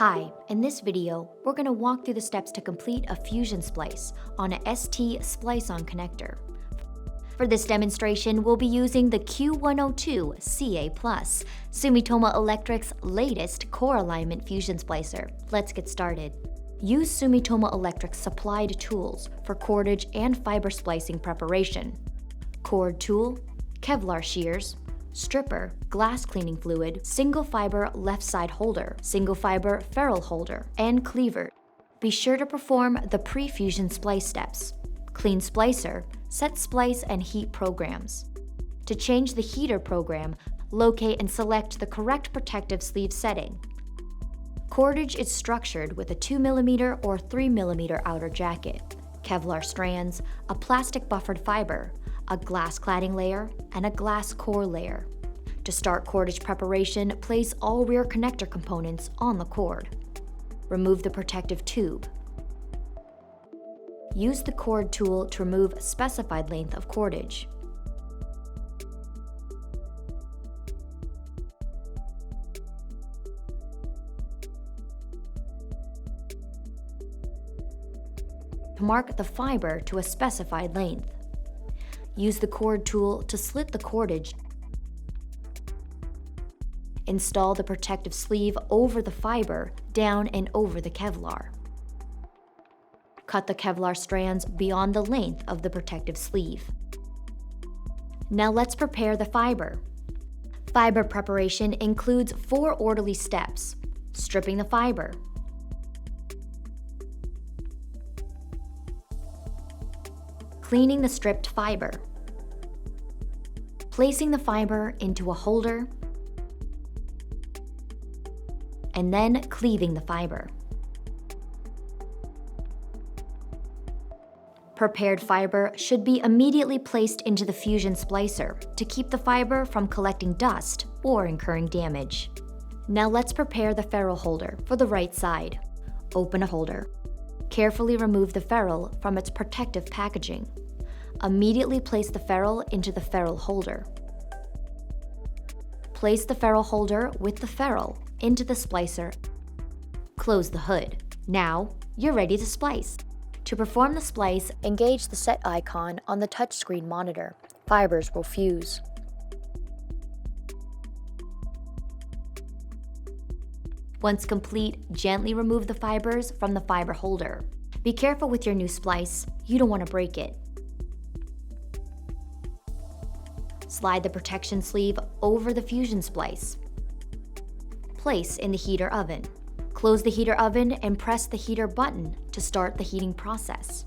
Hi, in this video, we're going to walk through the steps to complete a fusion splice on a ST Splice-On Connector. For this demonstration, we'll be using the Q102-CA+, Sumitomo Electric's latest core alignment fusion splicer. Let's get started. Use Sumitomo Electric's supplied tools for cordage and fiber splicing preparation. Cord tool, Kevlar shears, stripper, glass cleaning fluid, single fiber left side holder, single fiber ferrule holder, and cleaver. Be sure to perform the pre-fusion splice steps. Clean splicer, set splice and heat programs. To change the heater program, locate and select the correct protective sleeve setting. Cordage is structured with a 2mm or 3mm outer jacket, Kevlar strands, a plastic buffered fiber, a glass cladding layer, and a glass core layer. To start cordage preparation, place all rear connector components on the cord. Remove the protective tube. Use the cord tool to remove specified length of cordage. Mark the fiber to a specified length. Use the cord tool to slit the cordage. Install the protective sleeve over the fiber, down and over the Kevlar. Cut the Kevlar strands beyond the length of the protective sleeve. Now let's prepare the fiber. Fiber preparation includes 4 orderly steps: stripping the fiber, cleaning the stripped fiber, placing the fiber into a holder, and then cleaving the fiber. Prepared fiber should be immediately placed into the fusion splicer to keep the fiber from collecting dust or incurring damage. Now let's prepare the ferrule holder for the right side. Open a holder. Carefully remove the ferrule from its protective packaging. Immediately place the ferrule into the ferrule holder. Place the ferrule holder with the ferrule into the splicer. Close the hood. Now, you're ready to splice. To perform the splice, engage the set icon on the touchscreen monitor. Fibers will fuse. Once complete, gently remove the fibers from the fiber holder. Be careful with your new splice, you don't want to break it. Slide the protection sleeve over the fusion splice. Place in the heater oven. Close the heater oven and press the heater button to start the heating process.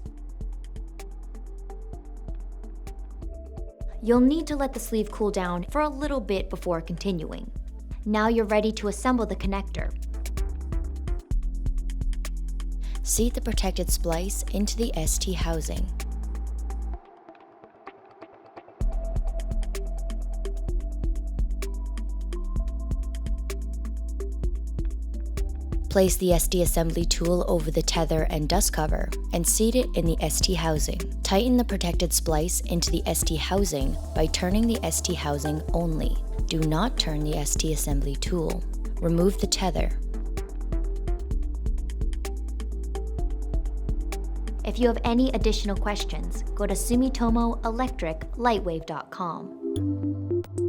You'll need to let the sleeve cool down for a little bit before continuing. Now you're ready to assemble the connector. Seat the protected splice into the ST housing. Place the ST assembly tool over the tether and dust cover and seat it in the ST housing. Tighten the protected splice into the ST housing by turning the ST housing only. Do not turn the ST assembly tool. Remove the tether. If you have any additional questions, go to SumitomoElectricLightwave.com.